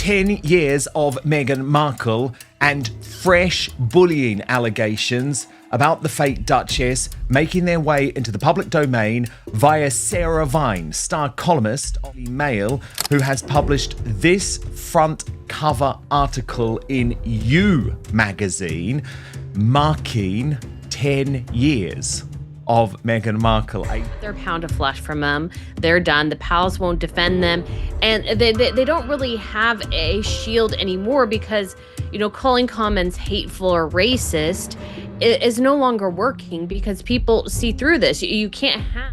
10 years of Meghan Markle and fresh bullying allegations about the fake Duchess making their way into the public domain via Sarah Vine, star columnist of the Mail, who has published this front cover article in You magazine, marking 10 years of Meghan Markle. They're a pound of flesh from them. They're done. The palace won't defend them. And they don't really have a shield anymore because, calling comments hateful or racist is no longer working because people see through this. You can't have...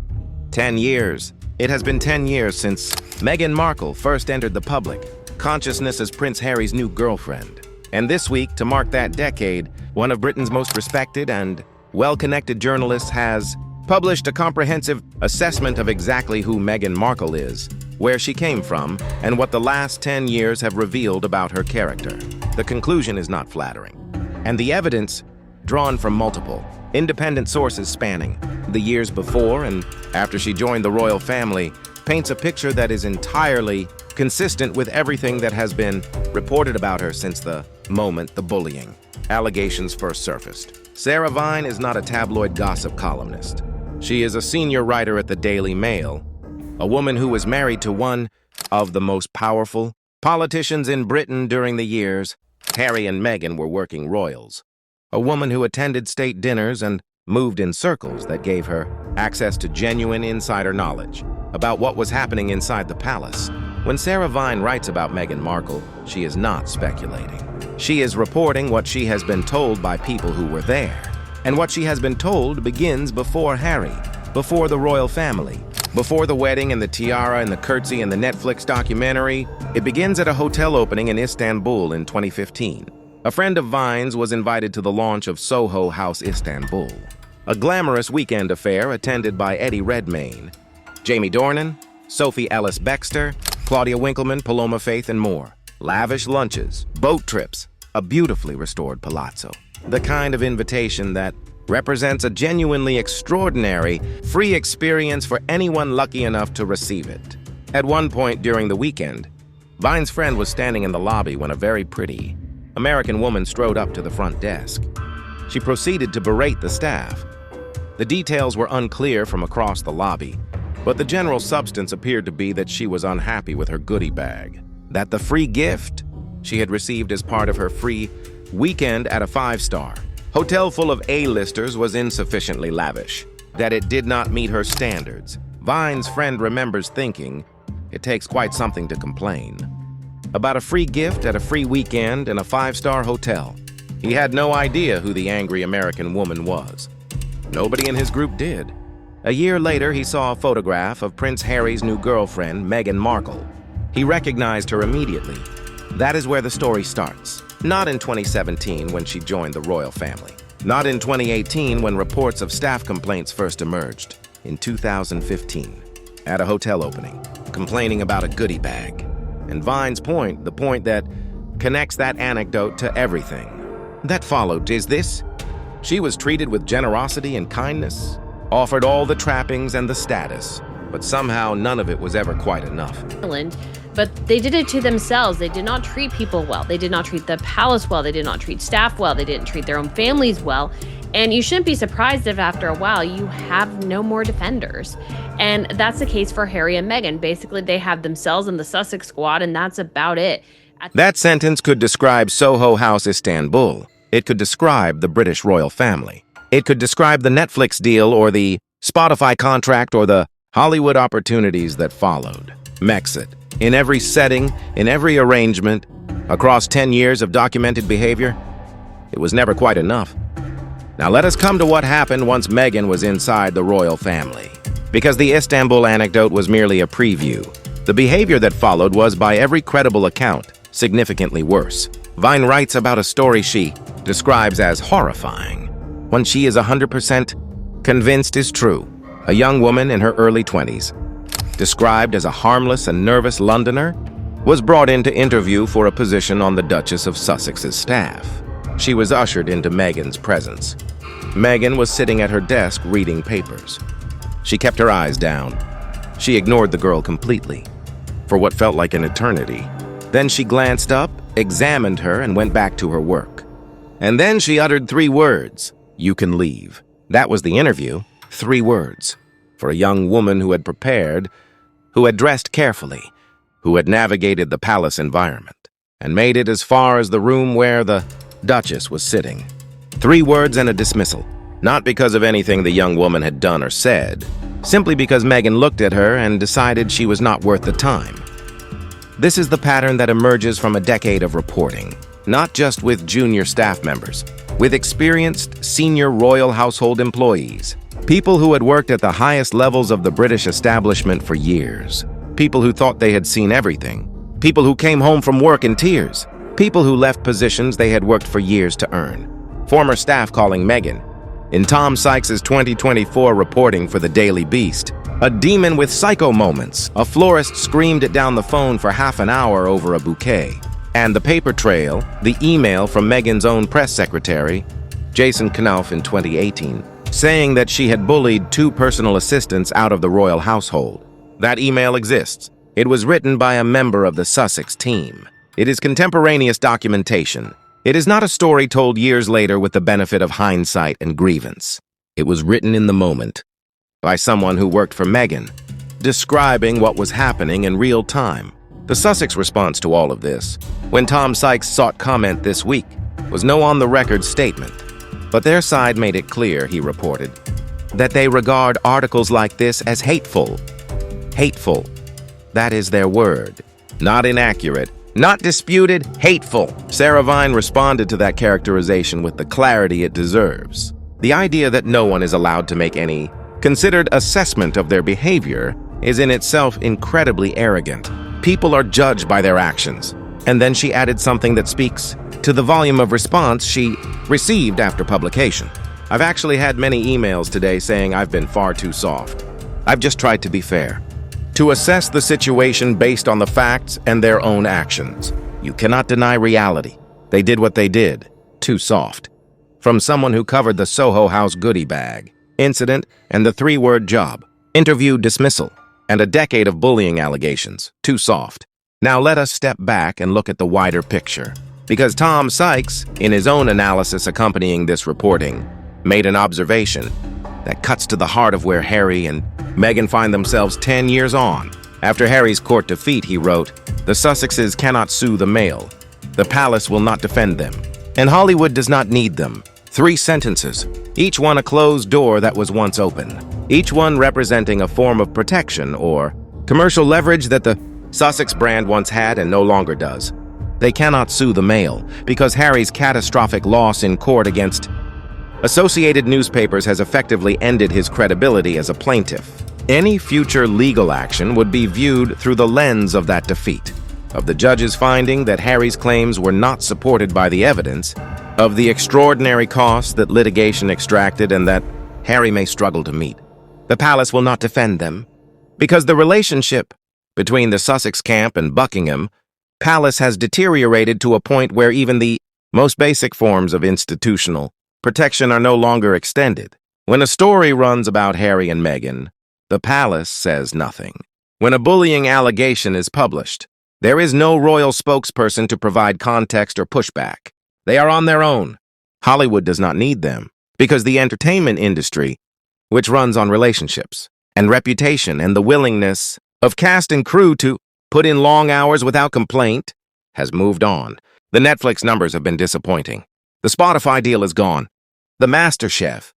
10 years. It has been 10 years since Meghan Markle first entered the public consciousness as Prince Harry's new girlfriend. And this week, to mark that decade, one of Britain's most respected and well-connected journalists has published a comprehensive assessment of exactly who Meghan Markle is, where she came from, and what the last 10 years have revealed about her character. The conclusion is not flattering, and the evidence, drawn from multiple, independent sources spanning the years before and after she joined the royal family, paints a picture that is entirely consistent with everything that has been reported about her since the moment the bullying allegations first surfaced. Sarah Vine is not a tabloid gossip columnist. She is a senior writer at the Daily Mail, a woman who was married to one of the most powerful politicians in Britain during the years Harry and Meghan were working royals, a woman who attended state dinners and moved in circles that gave her access to genuine insider knowledge about what was happening inside the palace. When Sarah Vine writes about Meghan Markle, she is not speculating. She is reporting what she has been told by people who were there. And what she has been told begins before Harry, before the royal family, before the wedding and the tiara and the curtsy and the Netflix documentary. It begins at a hotel opening in Istanbul in 2015. A friend of Vine's was invited to the launch of Soho House Istanbul, a glamorous weekend affair attended by Eddie Redmayne, Jamie Dornan, Sophie Ellis-Bextor, Claudia Winkleman, Paloma Faith, and more. Lavish lunches, boat trips, a beautifully restored palazzo. The kind of invitation that represents a genuinely extraordinary, free experience for anyone lucky enough to receive it. At one point during the weekend, Vine's friend was standing in the lobby when a very pretty American woman strode up to the front desk. She proceeded to berate the staff. The details were unclear from across the lobby, but the general substance appeared to be that she was unhappy with her goodie bag, that the free gift she had received as part of her free weekend at a five-star hotel full of A-listers was insufficiently lavish, that it did not meet her standards. Vine's friend remembers thinking, it takes quite something to complain about a free gift at a free weekend in a five-star hotel. He had no idea who the angry American woman was. Nobody in his group did. A year later, he saw a photograph of Prince Harry's new girlfriend, Meghan Markle. He recognized her immediately. That is where the story starts. Not in 2017 when she joined the royal family. Not in 2018 when reports of staff complaints first emerged. In 2015, at a hotel opening, complaining about a goodie bag. And Vine's point, the point that connects that anecdote to everything that followed, is this: she was treated with generosity and kindness, offered all the trappings and the status, but somehow none of it was ever quite enough. But they did it to themselves. They did not treat people well. They did not treat the palace well. They did not treat staff well. They didn't treat their own families well. And you shouldn't be surprised if after a while you have no more defenders. And that's the case for Harry and Meghan. Basically, they have themselves and the Sussex squad, and that's about it. That sentence could describe Soho House Istanbul. It could describe the British royal family. It could describe the Netflix deal or the Spotify contract or the Hollywood opportunities that followed. Mexit. In every setting, in every arrangement, across 10 years of documented behavior, it was never quite enough. Now let us come to what happened once Meghan was inside the royal family. Because the Istanbul anecdote was merely a preview. The behavior that followed was, by every credible account, significantly worse. Vine writes about a story she describes as horrifying, one she is 100% convinced is true. A young woman in her early 20s, described as a harmless and nervous Londoner, was brought in to interview for a position on the Duchess of Sussex's staff. She was ushered into Meghan's presence. Meghan was sitting at her desk reading papers. She kept her eyes down. She ignored the girl completely, for what felt like an eternity. Then she glanced up, examined her, and went back to her work. And then she uttered 3 words: "You can leave." That was the interview. 3 words. For a young woman who had prepared, who had dressed carefully, who had navigated the palace environment, and made it as far as the room where the Duchess was sitting. 3 words and a dismissal. Not because of anything the young woman had done or said, simply because Meghan looked at her and decided she was not worth the time. This is the pattern that emerges from a decade of reporting, not just with junior staff members, with experienced senior royal household employees, people who had worked at the highest levels of the British establishment for years, people who thought they had seen everything, people who came home from work in tears, people who left positions they had worked for years to earn. Former staff calling Meghan, in Tom Sykes' 2024 reporting for the Daily Beast, a demon with psycho moments. A florist screamed it down the phone for half an hour over a bouquet. And the paper trail, the email from Meghan's own press secretary, Jason Knauf, in 2018, saying that she had bullied 2 personal assistants out of the royal household. That email exists. It was written by a member of the Sussex team. It is contemporaneous documentation. It is not a story told years later with the benefit of hindsight and grievance. It was written in the moment by someone who worked for Meghan, describing what was happening in real time. The Sussex response to all of this, when Tom Sykes sought comment this week, was no on-the-record statement. But their side made it clear, he reported, that they regard articles like this as hateful. Hateful. That is their word. Not inaccurate. Not disputed, hateful. Sarah Vine responded to that characterization with the clarity it deserves. The idea that no one is allowed to make any considered assessment of their behavior is in itself incredibly arrogant. People are judged by their actions. And then she added something that speaks to the volume of response she received after publication. I've actually had many emails today saying I've been far too soft. I've just tried to be fair, to assess the situation based on the facts and their own actions. You cannot deny reality. They did what they did. Too soft. From someone who covered the Soho House goodie bag, incident, and the 3-word job, interview dismissal, and a decade of bullying allegations. Too soft. Now let us step back and look at the wider picture. Because Tom Sykes, in his own analysis accompanying this reporting, made an observation that cuts to the heart of where Harry and Meghan find themselves 10 years on. After Harry's court defeat, he wrote, "The Sussexes cannot sue the Mail. The palace will not defend them. And Hollywood does not need them." 3 sentences, each one a closed door that was once open, each one representing a form of protection or commercial leverage that the Sussex brand once had and no longer does. They cannot sue the Mail because Harry's catastrophic loss in court against Associated Newspapers has effectively ended his credibility as a plaintiff. Any future legal action would be viewed through the lens of that defeat, of the judge's finding that Harry's claims were not supported by the evidence, of the extraordinary costs that litigation extracted and that Harry may struggle to meet. The palace will not defend them, because the relationship between the Sussex camp and Buckingham Palace has deteriorated to a point where even the most basic forms of institutional protection are no longer extended. When a story runs about Harry and Meghan, the palace says nothing. When a bullying allegation is published, there is no royal spokesperson to provide context or pushback. They are on their own. Hollywood does not need them, because the entertainment industry, which runs on relationships and reputation and the willingness of cast and crew to put in long hours without complaint, has moved on. The Netflix numbers have been disappointing. The Spotify deal is gone. The MasterChef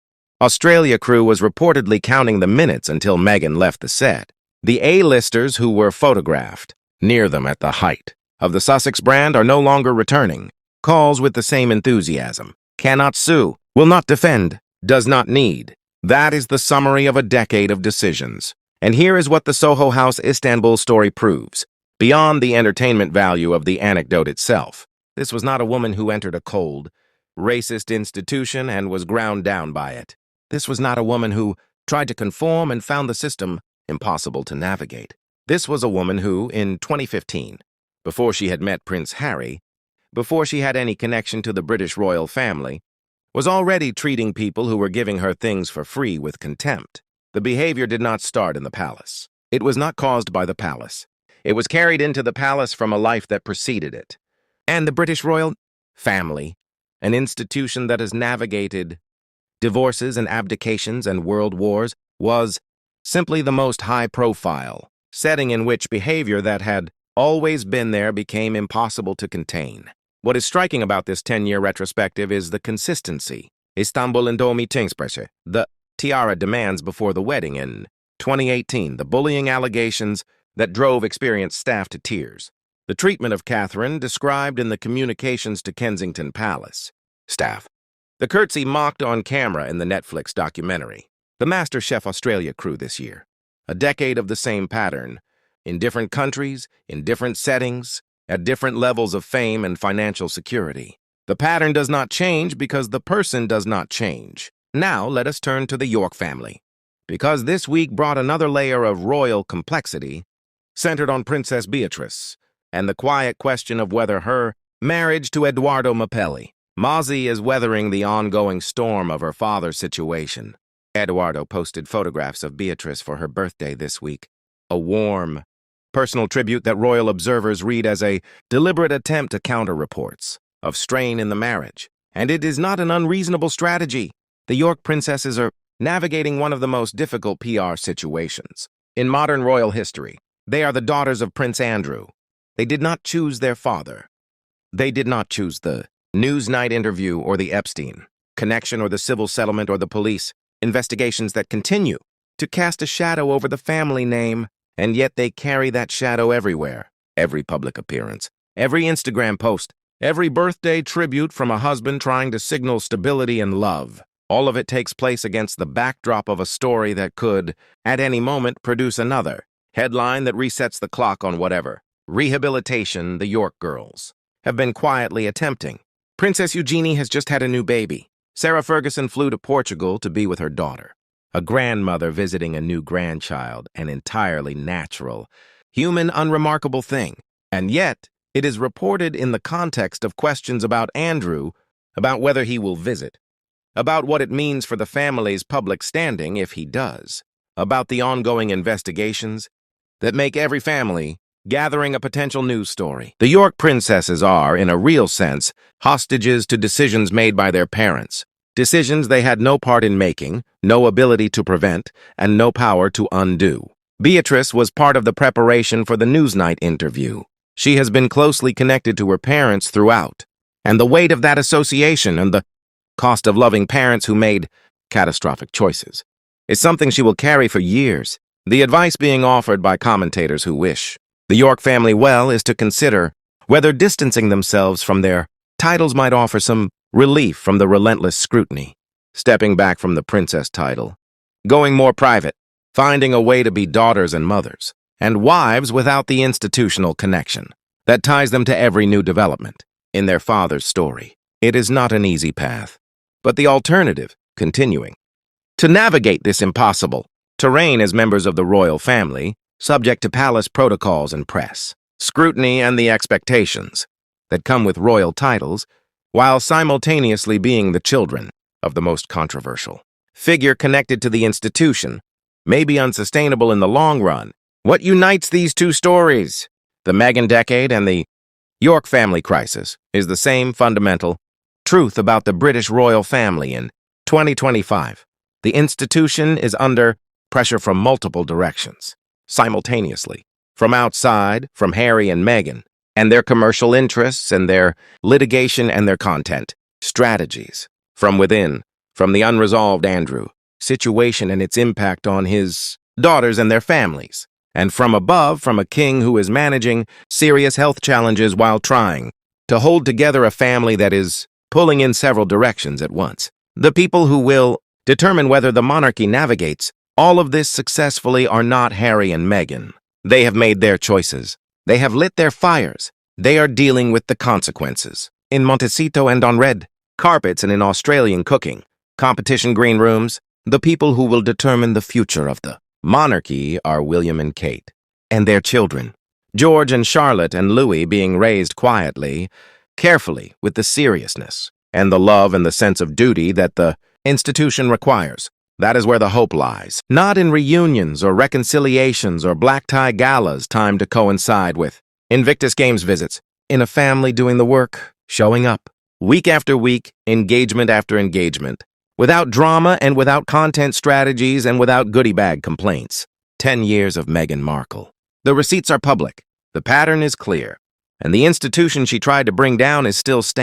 Australia crew was reportedly counting the minutes until Meghan left the set. The A-listers who were photographed near them at the height of the Sussex brand are no longer returning. Calls with the same enthusiasm. Cannot sue, will not defend, does not need. That is the summary of a decade of decisions. And here is what the Soho House Istanbul story proves. Beyond the entertainment value of the anecdote itself, this was not a woman who entered a cold, racist institution and was ground down by it. This was not a woman who tried to conform and found the system impossible to navigate. This was a woman who, in 2015, before she had met Prince Harry, before she had any connection to the British royal family, was already treating people who were giving her things for free with contempt. The behavior did not start in the palace. It was not caused by the palace. It was carried into the palace from a life that preceded it. And the British royal family, an institution that has navigated divorces and abdications and world wars, was simply the most high-profile setting in which behavior that had always been there became impossible to contain. What is striking about this 10-year retrospective is the consistency. Istanbul Indomitungspresse, the tiara demands before the wedding in 2018, the bullying allegations that drove experienced staff to tears. The treatment of Catherine described in the communications to Kensington Palace staff. The curtsy mocked on camera in the Netflix documentary. The MasterChef Australia crew this year. A decade of the same pattern, in different countries, in different settings, at different levels of fame and financial security. The pattern does not change because the person does not change. Now let us turn to the York family, because this week brought another layer of royal complexity centered on Princess Beatrice and the quiet question of whether her marriage to Edoardo Mapelli. Mozzie is weathering the ongoing storm of her father's situation. Edoardo posted photographs of Beatrice for her birthday this week, a warm, personal tribute that royal observers read as a deliberate attempt to counter reports of strain in the marriage. And it is not an unreasonable strategy. The York princesses are navigating one of the most difficult PR situations in modern royal history. They are the daughters of Prince Andrew. They did not choose their father. They did not choose the Newsnight interview or the Epstein connection or the civil settlement or the police investigations that continue to cast a shadow over the family name, and yet they carry that shadow everywhere. Every public appearance, every Instagram post, every birthday tribute from a husband trying to signal stability and love. All of it takes place against the backdrop of a story that could, at any moment, produce another headline that resets the clock on whatever rehabilitation the York girls have been quietly attempting. Princess Eugenie has just had a new baby. Sarah Ferguson flew to Portugal to be with her daughter. A grandmother visiting a new grandchild, an entirely natural, human, unremarkable thing. And yet, it is reported in the context of questions about Andrew, about whether he will visit, about what it means for the family's public standing if he does, about the ongoing investigations that make every family gathering a potential news story. The York princesses are, in a real sense, hostages to decisions made by their parents, decisions they had no part in making, no ability to prevent, and no power to undo. Beatrice was part of the preparation for the Newsnight interview. She has been closely connected to her parents throughout, and the weight of that association and the cost of loving parents who made catastrophic choices is something she will carry for years. The advice being offered by commentators who wish the York family well is to consider whether distancing themselves from their titles might offer some relief from the relentless scrutiny, stepping back from the princess title, going more private, finding a way to be daughters and mothers, and wives without the institutional connection that ties them to every new development in their father's story. It is not an easy path, but the alternative, continuing to navigate this impossible terrain as members of the royal family, subject to palace protocols and press scrutiny and the expectations that come with royal titles, while simultaneously being the children of the most controversial figure connected to the institution, may be unsustainable in the long run. What unites these two stories, the Meghan decade and the York family crisis, is the same fundamental truth about the British royal family in 2025. The institution is under pressure from multiple directions, simultaneously, from outside, from Harry and Meghan, and their commercial interests and their litigation and their content strategies, from within, from the unresolved Andrew situation and its impact on his daughters and their families, and from above, from a king who is managing serious health challenges while trying to hold together a family that is pulling in several directions at once. The people who will determine whether the monarchy navigates all of this successfully are not Harry and Meghan. They have made their choices. They have lit their fires. They are dealing with the consequences. In Montecito and on red carpets and in Australian cooking, competition green rooms, the people who will determine the future of the monarchy are William and Kate, and their children, George and Charlotte and Louis, being raised quietly, carefully, with the seriousness and the love and the sense of duty that the institution requires. That is where the hope lies. Not in reunions or reconciliations or black tie galas timed to coincide with Invictus Games visits. In a family doing the work, showing up. Week after week, engagement after engagement. Without drama and without content strategies and without goodie bag complaints. 10 years of Meghan Markle. The receipts are public. The pattern is clear. And the institution she tried to bring down is still standing.